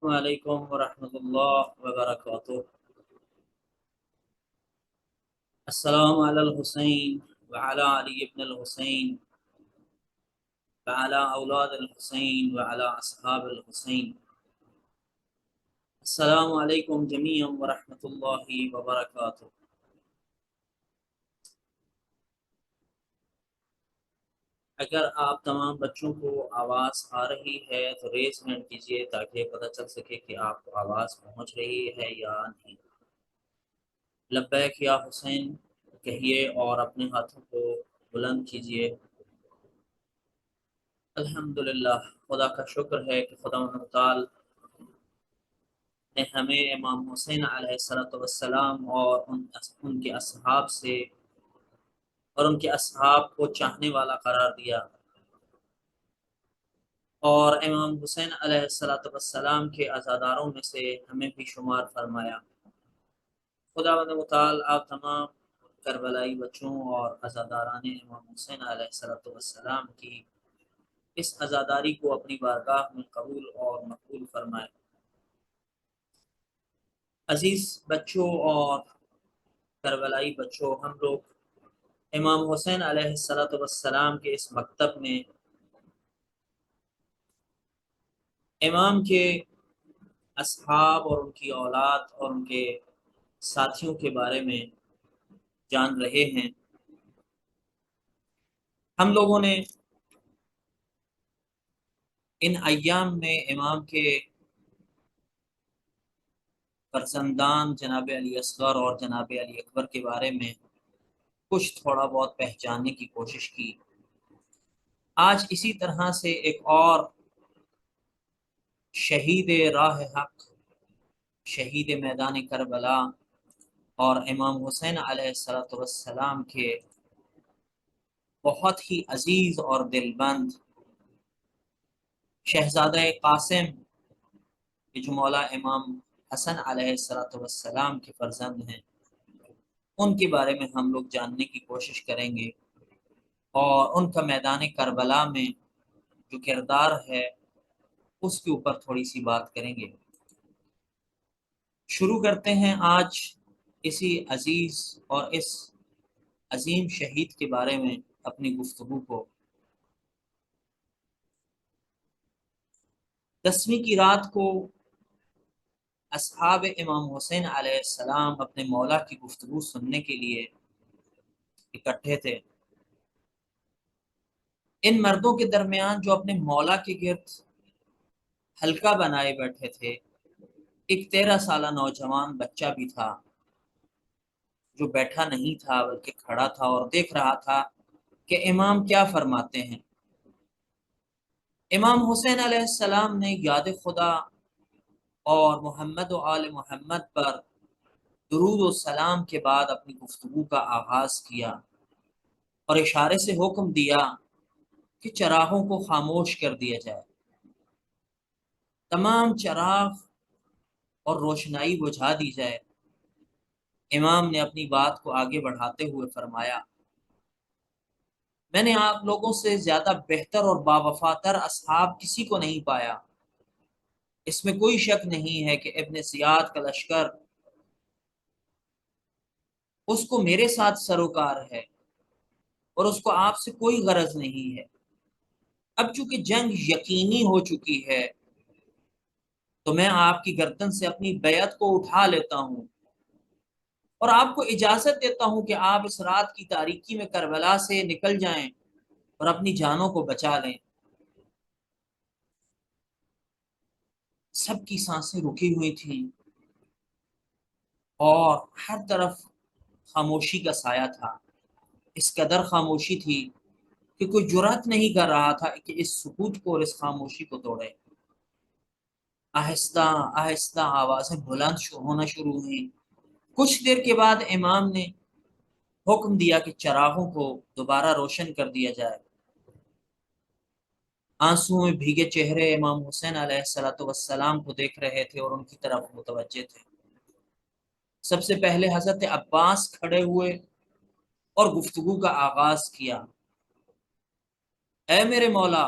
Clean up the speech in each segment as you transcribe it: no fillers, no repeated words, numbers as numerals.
وعلیکم ورحمۃ اللہ وبرکاتہ۔ السلام علی الحسین وعلی علی ابن الحسین وعلی اولاد الحسین وعلی اصحاب الحسین۔ السلام علیکم جمیعا ورحمۃ اللہ وبرکاتہ۔ اگر آپ تمام بچوں کو آواز آ رہی ہے تو ریز ہینڈ کیجئے تاکہ پتہ چل سکے کہ آپ کو آواز پہنچ رہی ہے یا نہیں۔ لبیک یا حسین کہیے اور اپنے ہاتھوں کو بلند کیجئے۔ الحمدللہ، خدا کا شکر ہے کہ خدا تعالی نے ہمیں امام حسین علیہ السلام اور ان کے اصحاب سے اور ان کے اصحاب کو چاہنے والا قرار دیا، اور امام حسین علیہ السلام کے عزاداروں میں سے ہمیں بھی شمار فرمایا۔ خدا متعال آپ تمام کربلائی بچوں اور عزاداران امام حسین علیہ السلام کی اس عزاداری کو اپنی بارگاہ میں قبول اور مقبول فرمائے۔ عزیز بچوں اور کربلائی بچوں، ہم لوگ امام حسین علیہ السلام کے اس مکتب میں امام کے اصحاب اور ان کی اولاد اور ان کے ساتھیوں کے بارے میں جان رہے ہیں۔ ہم لوگوں نے ان ایام میں امام کے فرزندان جناب علی اصغر اور جناب علی اکبر کے بارے میں کچھ تھوڑا بہت پہچاننے کی کوشش کی۔ آج اسی طرح سے ایک اور شہید راہ حق، شہید میدان کربلا اور امام حسین علیہ السلام کے بہت ہی عزیز اور دلبند شہزادہ قاسم جو مولا امام حسن علیہ السلام کے فرزند ہیں، ان کے بارے میں ہم لوگ جاننے کی کوشش کریں گے، اور ان کا میدان کربلا میں جو کردار ہے اس کے اوپر تھوڑی سی بات کریں گے۔ شروع کرتے ہیں آج اسی عزیز اور اس عظیم شہید کے بارے میں اپنی گفتگو کو۔ 10ویں کی رات کو اصحاب امام حسین علیہ السلام اپنے مولا کی گفتگو سننے کے لیے اکٹھے تھے۔ ان مردوں کے درمیان جو اپنے مولا کے گرد حلقہ بنائے بیٹھے تھے، ایک 13 سالہ نوجوان بچہ بھی تھا جو بیٹھا نہیں تھا بلکہ کھڑا تھا اور دیکھ رہا تھا کہ امام کیا فرماتے ہیں۔ امام حسین علیہ السلام نے یاد خدا اور محمد و آل محمد پر درود و سلام کے بعد اپنی گفتگو کا آغاز کیا اور اشارے سے حکم دیا کہ چراغوں کو خاموش کر دیا جائے۔ تمام چراغ اور روشنائی بجھا دی جائے۔ امام نے اپنی بات کو آگے بڑھاتے ہوئے فرمایا، میں نے آپ لوگوں سے زیادہ بہتر اور باوفاتر اصحاب کسی کو نہیں پایا۔ اس میں کوئی شک نہیں ہے کہ ابن زیاد کا لشکر اس کو میرے ساتھ سروکار ہے اور اس کو آپ سے کوئی غرض نہیں ہے۔ اب چونکہ جنگ یقینی ہو چکی ہے تو میں آپ کی گردن سے اپنی بیعت کو اٹھا لیتا ہوں اور آپ کو اجازت دیتا ہوں کہ آپ اس رات کی تاریکی میں کربلا سے نکل جائیں اور اپنی جانوں کو بچا لیں۔ سب کی سانسیں رکی ہوئی تھیں اور ہر طرف خاموشی کا سایہ تھا۔ اس قدر خاموشی تھی کہ کوئی جرأت نہیں کر رہا تھا کہ اس سکوت کو اور اس خاموشی کو توڑے۔ آہستہ آہستہ آوازیں بلند ہونا شروع ہوئیں۔ کچھ دیر کے بعد امام نے حکم دیا کہ چراغوں کو دوبارہ روشن کر دیا جائے۔ آنسو میں بھیگے چہرے امام حسین علیہ السلام کو دیکھ رہے تھے اور ان کی طرف متوجہ تھے۔ سب سے پہلے حضرت عباس کھڑے ہوئے اور گفتگو کا آغاز کیا، اے میرے مولا،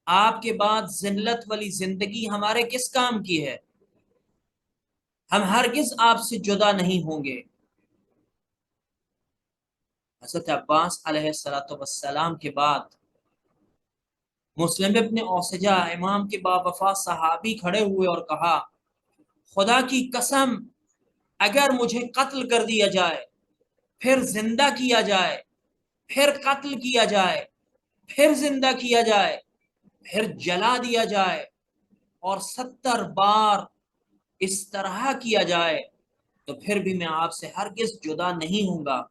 آپ کے بعد ذلت والی زندگی ہمارے کس کام کی ہے؟ ہم ہرگز آپ سے جدا نہیں ہوں گے۔ حضرت عباس علیہ السلام کے بعد مسلم ابن اوسجہ امام کے باوفا صحابی کھڑے ہوئے اور کہا، خدا کی قسم، اگر مجھے قتل کر دیا جائے، پھر زندہ کیا جائے، پھر قتل کیا جائے، پھر زندہ کیا جائے، پھر جلا دیا جائے، اور 70 بار اس طرح کیا جائے، تو پھر بھی میں آپ سے ہرگز جدا نہیں ہوں گا۔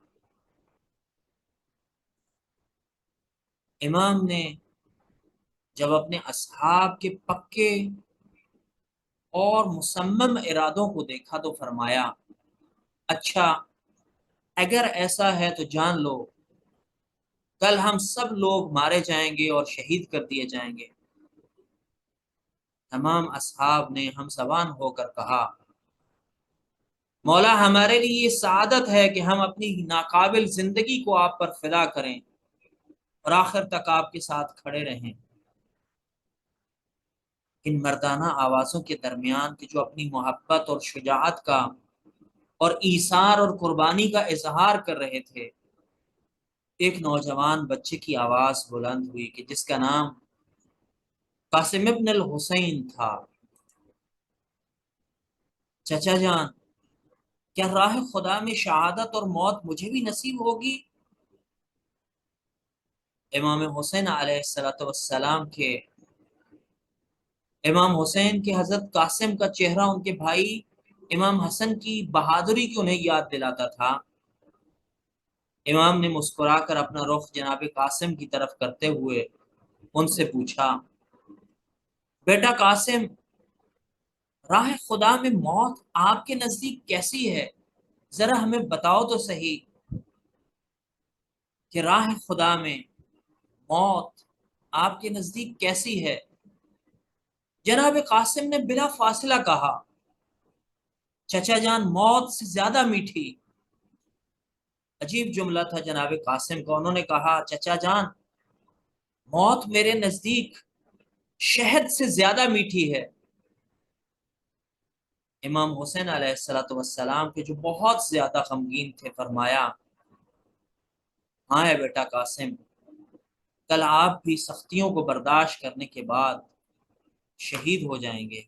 امام نے جب اپنے اصحاب کے پکے اور مصمم ارادوں کو دیکھا تو فرمایا، اچھا، اگر ایسا ہے تو جان لو کل ہم سب لوگ مارے جائیں گے اور شہید کر دیے جائیں گے۔ تمام اصحاب نے ہم زبان ہو کر کہا، مولا، ہمارے لیے یہ سعادت ہے کہ ہم اپنی ناقابل زندگی کو آپ پر فدا کریں اور آخر تک آپ کے ساتھ کھڑے رہیں۔ ان مردانہ آوازوں کے درمیان کہ جو اپنی محبت اور شجاعت کا اور ایثار اور قربانی کا اظہار کر رہے تھے، ایک نوجوان بچے کی آواز بلند ہوئی کہ جس کا نام قاسم ابن الحسین تھا، چچا جان، کیا راہ خدا میں شہادت اور موت مجھے بھی نصیب ہوگی؟ امام حسین علیہ السلام کے امام حسین کے حضرت قاسم کا چہرہ ان کے بھائی امام حسن کی بہادری کی انہیں یاد دلاتا تھا۔ امام نے مسکرا کر اپنا رخ جناب قاسم کی طرف کرتے ہوئے ان سے پوچھا، بیٹا قاسم، راہ خدا میں موت آپ کے نزدیک کیسی ہے؟ ذرا ہمیں بتاؤ تو صحیح کہ راہ خدا میں موت آپ کے نزدیک کیسی ہے؟ جناب قاسم نے بلا فاصلہ کہا، چچا جان، موت سے زیادہ میٹھی۔ عجیب جملہ تھا جناب قاسم کا۔ انہوں نے کہا، چچا جان، موت میرے نزدیک شہد سے زیادہ میٹھی ہے۔ امام حسین علیہ السلام کے جو بہت زیادہ غمگین تھے، فرمایا، ہاں ہے بیٹا قاسم، کل آپ بھی سختیوں کو برداشت کرنے کے بعد شہید ہو جائیں گے۔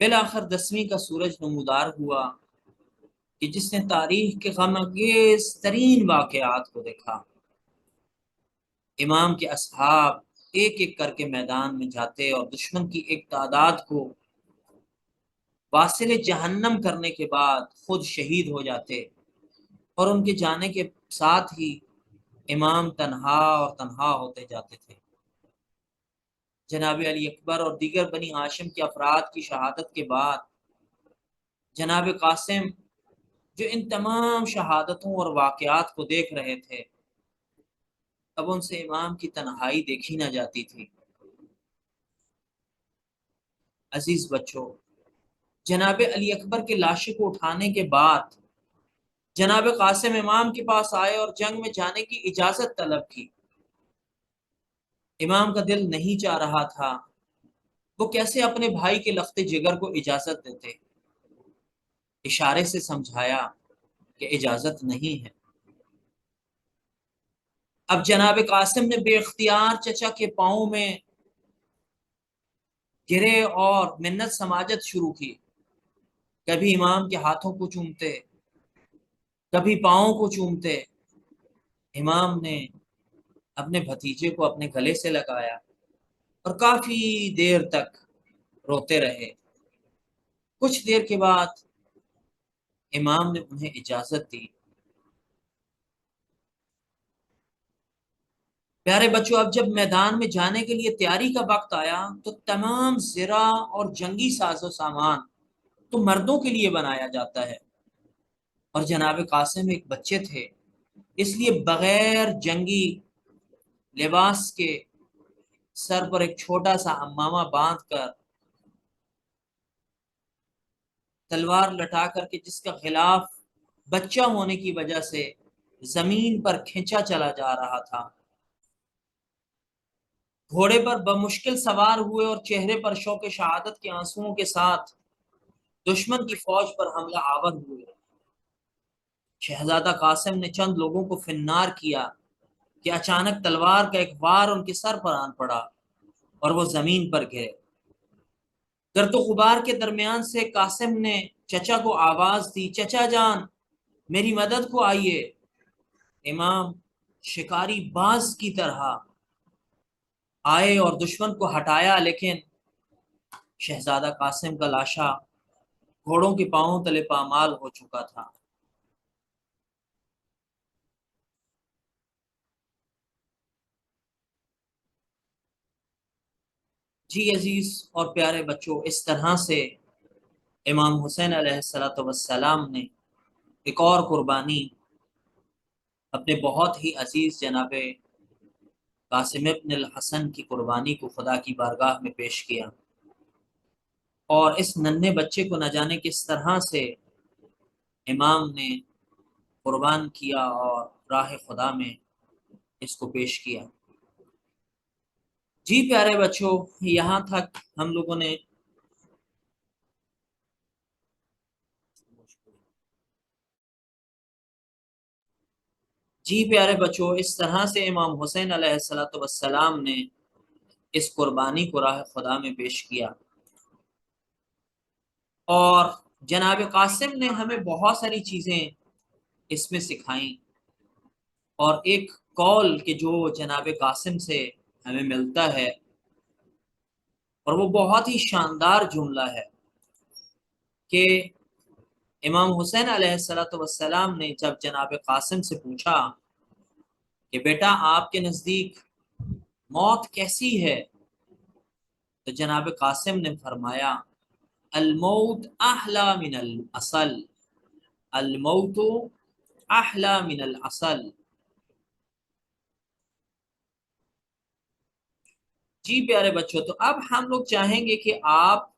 بالآخر 10ویں کا سورج نمودار ہوا کہ جس نے تاریخ کے غم انگیز ترین واقعات کو دیکھا۔ امام کے اصحاب ایک ایک کر کے میدان میں جاتے اور دشمن کی ایک تعداد کو واصل جہنم کرنے کے بعد خود شہید ہو جاتے، اور ان کے جانے کے ساتھ ہی امام تنہا اور تنہا ہوتے جاتے تھے۔ جناب علی اکبر اور دیگر بنی ہاشم کے افراد کی شہادت کے بعد جناب قاسم، جو ان تمام شہادتوں اور واقعات کو دیکھ رہے تھے، اب ان سے امام کی تنہائی دیکھی نہ جاتی تھی۔ عزیز بچوں، جناب علی اکبر کے لاشے کو اٹھانے کے بعد جناب قاسم امام کے پاس آئے اور جنگ میں جانے کی اجازت طلب کی۔ امام کا دل نہیں چاہ رہا تھا، وہ کیسے اپنے بھائی کے لخت جگر کو اجازت دیتے۔ اشارے سے سمجھایا کہ اجازت نہیں ہے۔ اب جناب قاسم نے بے اختیار چچا کے پاؤں میں گرے اور منت سماجت شروع کی۔ کبھی امام کے ہاتھوں کو چومتے، کبھی پاؤں کو چومتے۔ امام نے اپنے بھتیجے کو اپنے گلے سے لگایا اور کافی دیر تک روتے رہے۔ کچھ دیر کے بعد امام نے انہیں اجازت دی۔ پیارے بچوں، اب جب میدان میں جانے کے لیے تیاری کا وقت آیا تو تمام زرہ اور جنگی ساز و سامان تو مردوں کے لیے بنایا جاتا ہے، اور جناب قاسم ایک بچے تھے، اس لیے بغیر جنگی لباس کے سر پر ایک چھوٹا سا امامہ باندھ کر، تلوار لٹا کر کے، جس کا غلاف بچہ ہونے کی وجہ سے زمین پر کھینچا چلا جا رہا تھا۔ گھوڑے پر بمشکل سوار ہوئے اور چہرے پر شوق شہادت کے آنسوؤں کے ساتھ دشمن کی فوج پر حملہ آور ہوئے۔ شہزادہ قاسم نے چند لوگوں کو فنار کیا کہ اچانک تلوار کا ایک وار ان کے سر پر آن پڑا اور وہ زمین پر گرے۔ گرد و غبار کے درمیان سے قاسم نے چچا کو آواز دی، چچا جان میری مدد کو آئیے۔ امام شکاری باز کی طرح آئے اور دشمن کو ہٹایا، لیکن شہزادہ قاسم کا لاشا گھوڑوں کے پاؤں تلے پامال ہو چکا تھا۔ جی عزیز اور پیارے بچوں، اس طرح سے امام حسین علیہ السلام نے ایک اور قربانی اپنے بہت ہی عزیز جناب قاسم ابن الحسن کی قربانی کو خدا کی بارگاہ میں پیش کیا، اور اس ننھے بچے کو نہ جانے کس طرح سے امام نے قربان کیا اور راہ خدا میں اس کو پیش کیا۔ جی پیارے بچوں، یہاں تک ہم لوگوں نے اس طرح سے امام حسین علیہ السلام نے اس قربانی کو راہ خدا میں پیش کیا، اور جناب قاسم نے ہمیں بہت ساری چیزیں اس میں سکھائیں، اور ایک قول کہ جو جناب قاسم سے ہمیں ملتا ہے اور وہ بہت ہی شاندار جملہ ہے کہ امام حسین علیہ السلام نے جب جناب قاسم سے پوچھا کہ بیٹا آپ کے نزدیک موت کیسی ہے، تو جناب قاسم نے فرمایا الموت احلی من العسل، الموت احلی من العسل۔ جی پیارے بچوں، تو اب ہم لوگ چاہیں گے کہ آپ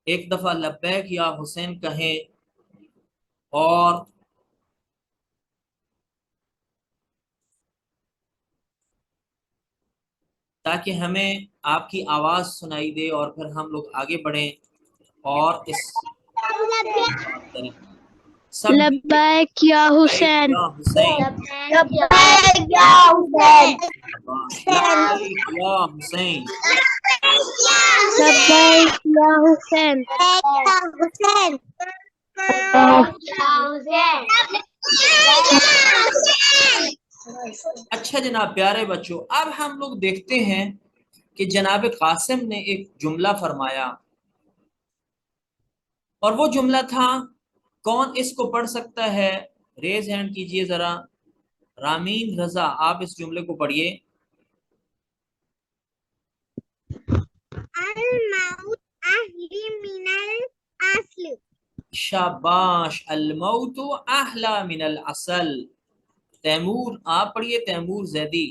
ایک دفعہ لبیک یا حسین کہیں، اور تاکہ ہمیں آپ کی آواز سنائی دے اور پھر ہم لوگ آگے بڑھیں اور اس بات کریں۔ سب لبیک یا حسین، یا حسین، لبیک یا حسین، لبیک یا حسین۔ لبیک یا حسین۔ اچھا جناب پیارے بچوں، اب ہم لوگ دیکھتے ہیں کہ جناب قاسم نے ایک جملہ فرمایا، اور وہ جملہ تھا، کون اس کو پڑھ سکتا ہے؟ ریز ہینڈ کیجئے ذرا۔ رامین رضا، آپ اس جملے کو پڑھیے۔ الموت احلی من الاصل۔ شاباش، الموت احلی من العسل۔ تیمور آپ پڑھیے، تیمور زیدی۔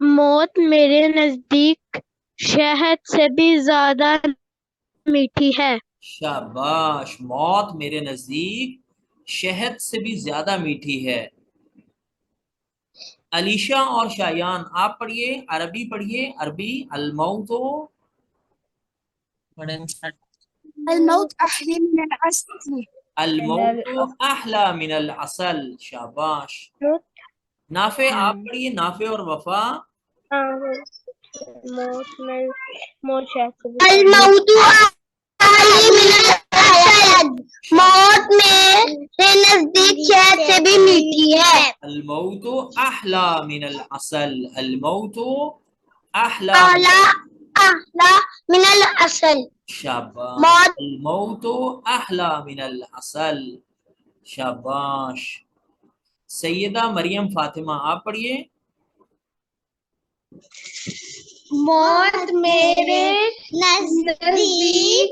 موت میرے نزدیک شہد سے بھی زیادہ میٹھی ہے۔ شاباش، موت میرے نزدیک شہد سے بھی زیادہ میٹھی ہے۔ علیشا اور شایان آپ پڑھیے، عربی پڑھیے، عربی۔ الموت الموت احلی من العسل۔ الموت احلی من العسل۔ شاباش۔ نافع آپ پڑھیے، نافع اور وفا۔ الموت احلی من العسل، موت میرے نزدیک شہد سے بھی میٹھی ہے۔ الموت احلی من العسل، الموت احلی من العسل، شاباش، الموت احلی من العسل۔ شاباش۔ سیدہ مریم فاطمہ آپ پڑھیے۔ موت میرے نزدیک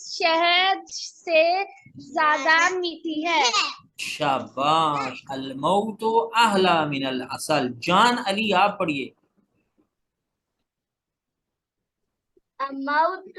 شہد سے زیادہ میٹھی ہے۔ شاباش، الموت احلی من العسل۔ جان علی آپ پڑھیے۔ الموت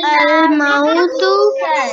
الموت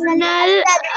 من الأصل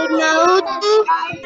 الموت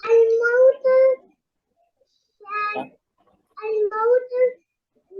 الموت الموت